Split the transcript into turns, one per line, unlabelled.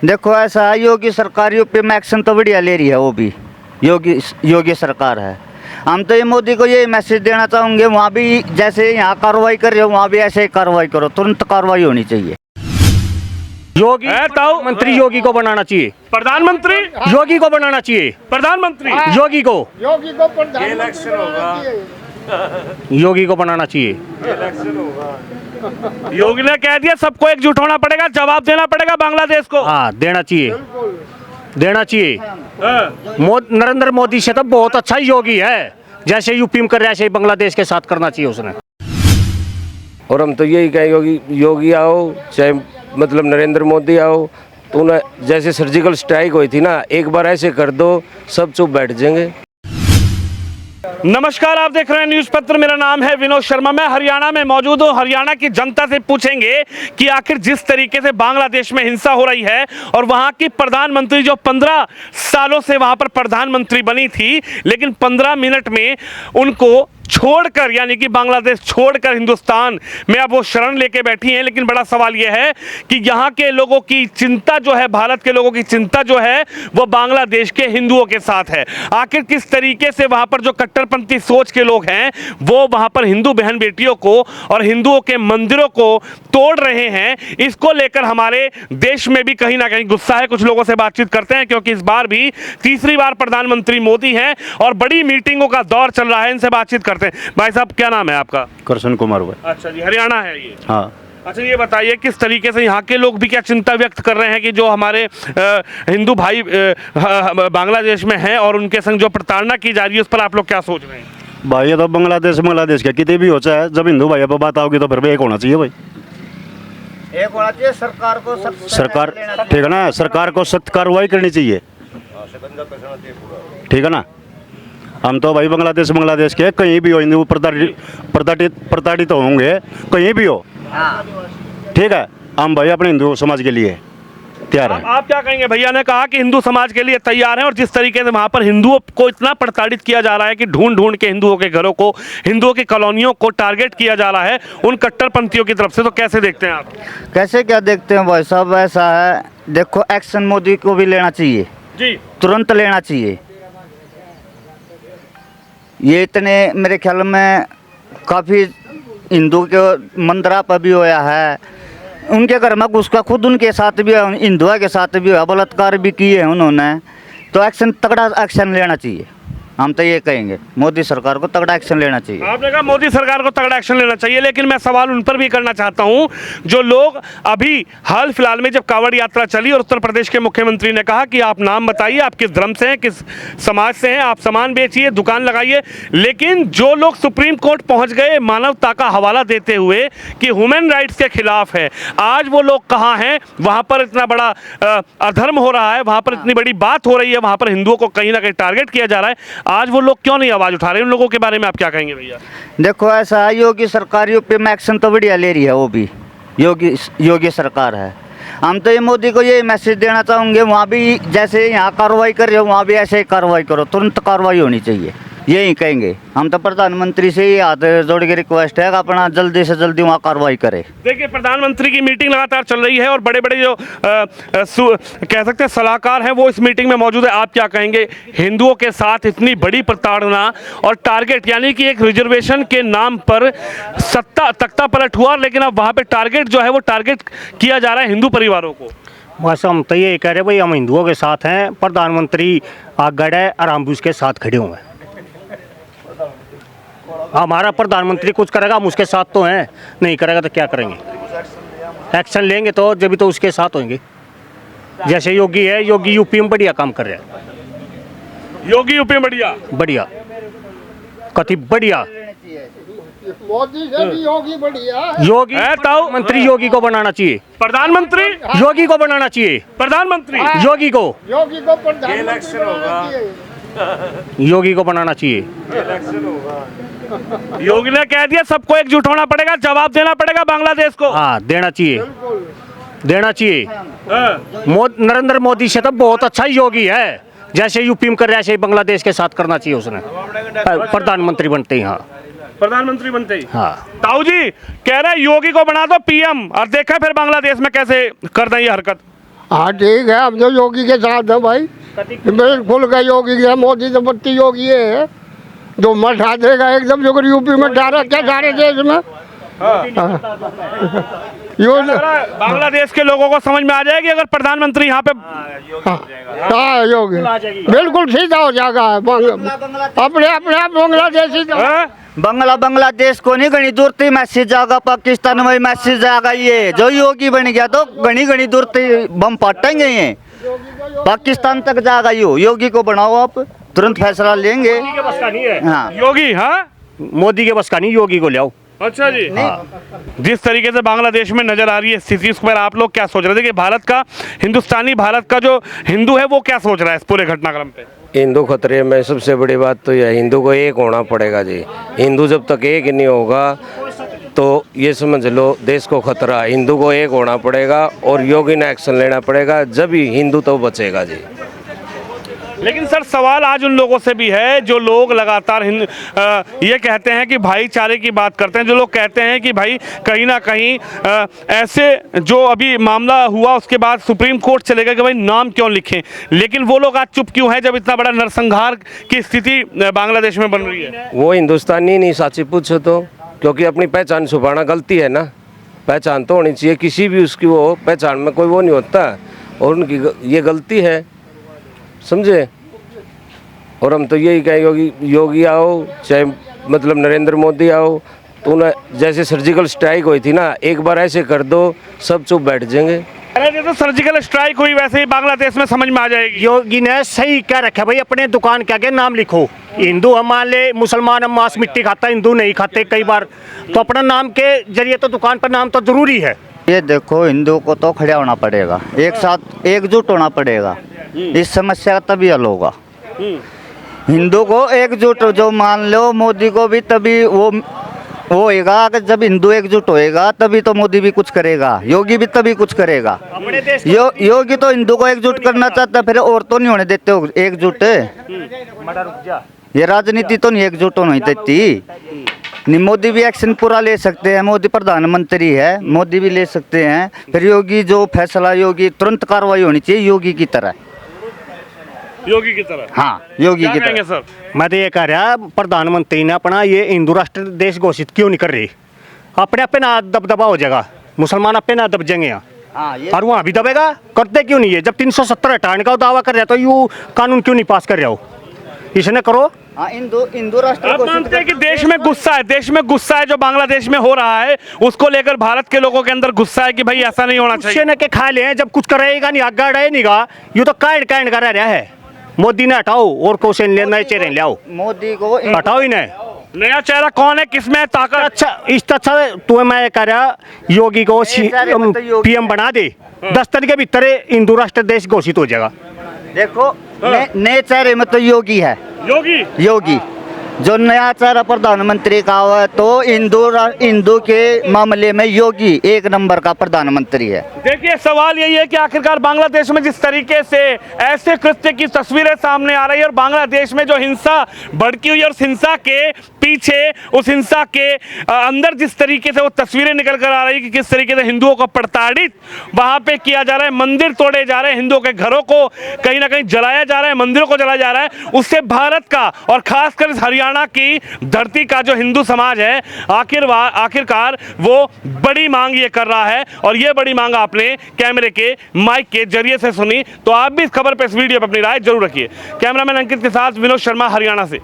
देखो ऐसा है, योगी सरकार यूपी में एक्शन तो बढ़िया ले रही है, वो भी योगी सरकार है। हम तो ये मोदी को ये मैसेज देना चाहेंगे, वहाँ भी जैसे यहाँ कार्रवाई कर रहे हो वहाँ भी ऐसे ही कार्रवाई करो, तुरंत कार्रवाई होनी चाहिए।
योगी मंत्री योगी को बनाना चाहिए,
प्रधानमंत्री
योगी को बनाना चाहिए,
प्रधानमंत्री
योगी को
इलेक्शन होगा,
योगी को बनाना चाहिए।
योगी ने कह दिया सबको एकजुट होना पड़ेगा, जवाब देना पड़ेगा बांग्लादेश को।
हाँ देना चाहिए, देना चाहिए।
हाँ।
नरेंद्र मोदी से तो बहुत अच्छा योगी है, जैसे यूपी में कर रहा है ऐसे बांग्लादेश के साथ करना चाहिए उसने।
और हम तो यही कहेंगे योगी आओ चाहे मतलब नरेंद्र मोदी आओ, तो ना जैसे सर्जिकल स्ट्राइक हुई थी ना, एक बार ऐसे कर दो सब चुप बैठ जाएंगे।
नमस्कार, आप देख रहे हैं न्यूज पत्र। मेरा नाम है विनोद शर्मा। मैं हरियाणा में मौजूद हूँ। हरियाणा की जनता से पूछेंगे कि आखिर जिस तरीके से बांग्लादेश में हिंसा हो रही है और वहां की प्रधानमंत्री जो 15 सालों से वहां पर प्रधानमंत्री बनी थी, लेकिन 15 मिनट में उनको छोड़कर, यानी कि बांग्लादेश छोड़कर हिंदुस्तान में अब वो शरण लेके बैठी हैं। लेकिन बड़ा सवाल यह है कि यहाँ के लोगों की चिंता जो है, भारत के लोगों की चिंता जो है, वो बांग्लादेश के हिंदुओं के साथ है। आखिर किस तरीके से वहाँ पर जो कट्टरपंथी सोच के लोग हैं वो वहाँ पर हिंदू बहन बेटियों को और हिंदुओं के मंदिरों को तोड़ रहे हैं, इसको लेकर हमारे देश में भी कहीं ना कहीं गुस्सा है। कुछ लोगों से बातचीत करते हैं, क्योंकि इस बार भी तीसरी बार प्रधानमंत्री मोदी हैं और बड़ी मीटिंगों का दौर चल रहा है। इनसे बातचीत करते हैं। भाई साहब, क्या नाम है आपका?
कृष्ण कुमार भाई।
अच्छा जी, हरियाणा है ये?
हाँ।
अच्छा, ये बताइए किस तरीके से यहाँ के लोग भी क्या चिंता व्यक्त कर रहे हैं कि जो हमारे हिंदू भाई बांग्लादेश में हैं और उनके संग जो प्रताड़ना की जा रही है, उस पर आप लोग क्या सोच रहे हैं?
भाई ये तो बांग्लादेश का कितने भी हो चाहे, जब हिंदू भाई पर बात आओगी तो फिर भी एक होना चाहिए भाई।
एक होना चाहिए, सरकार को
सरकार, ठीक है ना, सरकार को सख्त कार्रवाई करनी चाहिए, ठीक है ना। हम तो भाई बांग्लादेश के कहीं भी हो, हिंदू प्रताड़ित होंगे कहीं भी हो, ठीक है। हम भाई अपने हिंदू समाज के लिए तैयार है।
आप क्या कहेंगे? भैया ने कहा कि हिंदू समाज के लिए तैयार हैं, और जिस तरीके से वहां पर हिंदुओं को इतना प्रताड़ित किया जा रहा है कि ढूंढ ढूंढ के हिंदुओं के घरों को, हिंदुओं की कॉलोनियों को टारगेट किया जा रहा है उन कट्टरपंथियों की तरफ से, तो कैसे देखते हैं आप?
कैसे क्या देखते हैं भाई साहब? ऐसा है, देखो एक्शन मोदी को भी लेना चाहिए
जी,
तुरंत लेना चाहिए। ये इतने मेरे ख्याल में काफ़ी हिंदू के मंदिर पर भी होया है, उनके घर में घुसका खुद उनके साथ भी, हिंदुओं के साथ भी बलात्कार भी किए हैं उन्होंने। तो एक्शन, तगड़ा एक्शन लेना चाहिए। हम तो ये कहेंगे मोदी सरकार को तगड़ा एक्शन लेना चाहिए।
आपने कहा मोदी सरकार को तगड़ा एक्शन लेना चाहिए, लेकिन मैं सवाल उन पर भी करना चाहता हूं जो लोग अभी हाल फिलहाल में जब कांवड़ यात्रा चली और उत्तर प्रदेश के मुख्यमंत्री ने कहा कि आप नाम बताइए, आप किस धर्म से हैं, किस समाज से हैं, आप सामान बेचिए, दुकान लगाइए, लेकिन जो लोग सुप्रीम कोर्ट पहुंच गए मानवता का हवाला देते हुए कि ह्यूमन राइट्स के खिलाफ है, आज वो लोग कहाँ हैं? वहां पर इतना बड़ा अधर्म हो रहा है, वहां पर इतनी बड़ी बात हो रही है, वहां पर हिंदुओं को कहीं ना कहीं टारगेट किया जा रहा है, आज वो लोग क्यों नहीं आवाज उठा रहे? उन लोगों के बारे में आप क्या कहेंगे भैया?
देखो ऐसा है, योगी सरकार यूपी में एक्शन तो बढ़िया ले रही है, वो भी योगी सरकार है। हम तो ये मोदी को ये मैसेज देना चाहेंगे, वहाँ भी जैसे यहाँ कार्रवाई कर रहे हो वहाँ भी ऐसे ही कार्रवाई करो, तुरंत कार्रवाई होनी चाहिए, यही कहेंगे। हम तो प्रधानमंत्री से ही हाथ जोड़ के रिक्वेस्ट है कि अपना जल्दी से जल्दी वहाँ कार्रवाई करे।
देखिए, प्रधानमंत्री की मीटिंग लगातार चल रही है और बड़े बड़े जो कह सकते हैं सलाहकार हैं वो इस मीटिंग में मौजूद है। आप क्या कहेंगे? हिंदुओं के साथ इतनी बड़ी प्रताड़ना और टारगेट, यानी कि एक रिजर्वेशन के नाम पर तख्ता पलट हुआ, लेकिन अब वहाँ पे टारगेट जो है वो टारगेट किया जा रहा है हिंदू परिवारों को।
बस हम तो ये कह रहे भाई, हम हिंदुओं के साथ हैं, प्रधानमंत्री आगड़ और हम भी उसके साथ खड़े हुए हैं। हमारा प्रधानमंत्री कुछ करेगा हम उसके साथ तो हैं, नहीं करेगा तो क्या करेंगे? एक्शन लेंगे तो जब भी तो उसके साथ होंगे। जैसे योगी है, योगी यूपी में बढ़िया काम कर रहा है।
योगी यूपी में बढ़िया
कति बढ़िया,
मोदी से भी योगी बढ़िया।
योगी मंत्री योगी को बनाना चाहिए,
प्रधानमंत्री
योगी को बनाना चाहिए,
प्रधानमंत्री
योगी को
इलेक्शन होगा,
योगी को बनाना चाहिए।
योगी ने कह दिया सबको एकजुट होना पड़ेगा, जवाब देना पड़ेगा बांग्लादेश को।
हाँ देना चाहिए, देना चाहिए। नरेंद्र मोदी से तो बहुत अच्छा योगी है, जैसे यूपी में कर रहा है ऐसे बांग्लादेश के साथ करना चाहिए उसने, प्रधानमंत्री बनते ही। हाँ
प्रधानमंत्री बनते ही।
हाँ
ताऊ जी कह रहे हैं योगी को बना दो पीएम और देखा फिर बांग्लादेश में कैसे कर दें ये हरकत।
हाँ ठीक है, हम तो योगी के साथ हैं भाई, बिल्कुल का योगी के, मोदी तो बत्ती योगी है, जो मठ आ देगा एकदम जो यूपी में डाला क्या सारे देश में।
बांग्लादेश के लोगों को समझ में आ जाएगी अगर प्रधानमंत्री यहाँ पे
हाँ योगी बिल्कुल सीधा हो जाएगा, अपने अपने आप बांग्लादेशी
बांग्लादेश को नहीं घनी दूर थी मैसेज आएगा, पाकिस्तान में मैसेज आएगा। ये जो योगी बन गया तो घनी घनी दूर थी बम फाटेंगे, ये पाकिस्तान तक जाएगा। योगी को बनाओ, आप तुरंत फैसला लेंगे। हाँ
योगी, हाँ
मोदी के बस का नहीं, योगी को ले आओ।
अच्छा जी, जिस तरीके से बांग्लादेश में नजर आ रही है स्थिति, उस पर आप लोग क्या सोच रहे थे कि भारत का हिंदुस्तानी, भारत का जो हिंदू है वो क्या सोच रहा है इस पूरे घटनाक्रम पे?
हिंदू खतरे में सबसे बड़ी बात तो यह हिंदू को एक होना पड़ेगा जी। हिंदू जब तक एक नहीं होगा तो ये समझ लो देश को खतरा। हिंदू को एक होना पड़ेगा और योगी ने एक्शन लेना पड़ेगा, जब ही हिंदू तो बचेगा जी।
लेकिन सर सवाल आज उन लोगों से भी है जो लोग लगातार ये कहते हैं कि भाईचारे की बात करते हैं, जो लोग कहते हैं कि भाई कहीं ना कहीं ऐसे जो अभी मामला हुआ उसके बाद सुप्रीम कोर्ट चलेगा कि भाई नाम क्यों लिखें, लेकिन वो लोग आज चुप क्यों हैं जब इतना बड़ा नरसंहार की स्थिति बांग्लादेश में बन रही है?
वो हिंदुस्तानी नहीं साची पूछो तो, क्योंकि अपनी पहचान छुपाना गलती है ना। पहचान तो होनी चाहिए किसी भी उसकी, वो पहचान में कोई वो नहीं होता, और उनकी ये गलती है, समझे। और हम तो यही कहेंगे योगी आओ चाहे मतलब नरेंद्र मोदी आओ, तो उन्हें जैसे सर्जिकल स्ट्राइक हुई थी ना, एक बार ऐसे कर दो सब चुप बैठ जाएंगे।
अरे जैसे सर्जिकल स्ट्राइक हुई वैसे ही बांग्लादेश में समझ में आ जाएगी।
योगी ने सही क्या रखा भाई, अपने दुकान के आगे नाम लिखो। हिंदू हम मान ले, मुसलमान हम मांस मिट्टी खाता, हिंदू नहीं खाते कई बार, तो अपना नाम के जरिए तो दुकान पर नाम तो जरूरी है।
ये देखो, हिंदू को तो खड़ा होना पड़ेगा, एक साथ एकजुट होना पड़ेगा, इस समस्या का तभी हल होगा। हिंदू को एकजुट, जो मान लो मोदी को भी तभी वो होएगा, अगर जब हिंदू एकजुट होएगा तभी तो मोदी भी कुछ करेगा, योगी भी तभी कुछ करेगा। योगी तो हिंदू को एकजुट करना चाहता, फिर और तो नहीं होने देते हो एकजुट। ये राजनीति तो नहीं एकजुट होने देती। मोदी भी एक्शन पूरा ले सकते हैं, मोदी प्रधानमंत्री है, मोदी भी ले सकते हैं। फिर योगी जो फैसला, योगी तुरंत कार्रवाई होनी चाहिए योगी की तरह,
योगी की तरह।
हाँ योगी की तरह।
सर
मैं तो ये कह रहा, प्रधानमंत्री ने अपना ये हिंदू राष्ट्र देश घोषित क्यों नहीं कर रही? अपने आप पे ना दबदबा हो जाएगा, मुसलमान अपने ना दब जाएंगे यहाँ, और वहाँ भी दबेगा। करते क्यों नहीं है? जब 370 हटाने का दावा कर रहे हो तो यू कानून क्यों नहीं पास कर रहे हो? इसने करो।
हाँ, हिंदू राष्ट्र
आप मानते हैं कि देश में गुस्सा है, देश में गुस्सा है जो बांग्लादेश में हो रहा है, उसको लेकर भारत के लोगों के अंदर गुस्सा है कि भाई ऐसा नहीं होना चाहिए।
ने के खा ले, जब कुछ करेगा नहीं, आगे रहे नहीं गा, यू तो कांड कांड कर रहा है। मोदी ने हटाओ और क्वेश्चन ले, नए चेहरे ले आओ।
मोदी को
हटाओ इन्हें।
नया चेहरा कौन है, किसमें ताकत?
अच्छा इस अच्छा तुम्हें मैं कह रहा, योगी को पीएम बना दे, 10 दिन के भीतर हिंदू राष्ट्र देश घोषित हो जाएगा।
देखो नए चेहरे में तो योगी है, योगी जो नया चेहरा प्रधानमंत्री का हुआ है, तो हिंदू के मामले में योगी एक नंबर का प्रधानमंत्री है।
देखिए सवाल यही है कि आखिरकार बांग्लादेश में जिस तरीके से ऐसे कृत्य की तस्वीरें सामने आ रही है और बांग्लादेश में जो हिंसा भड़की हुई है, और उस हिंसा के पीछे, उस हिंसा के अंदर जिस तरीके से वो तस्वीरें निकल कर आ रही है कि किस तरीके से हिंदुओं को प्रताड़ित वहां पे किया जा रहा है, मंदिर तोड़े जा रहे हैं, हिंदुओं के घरों को कहीं ना कहीं जलाया जा रहा है, मंदिरों को जलाया जा रहा है, उससे भारत का और खासकर हरियाणा की धरती का जो हिंदू समाज है आखिरकार वो बड़ी मांग ये कर रहा है। और ये बड़ी मांग आपने कैमरे के माइक के जरिए से सुनी, तो आप भी इस खबर पे, इस वीडियो पे अपनी राय जरूर रखिए। कैमरामैन अंकित के साथ विनोद शर्मा, हरियाणा से।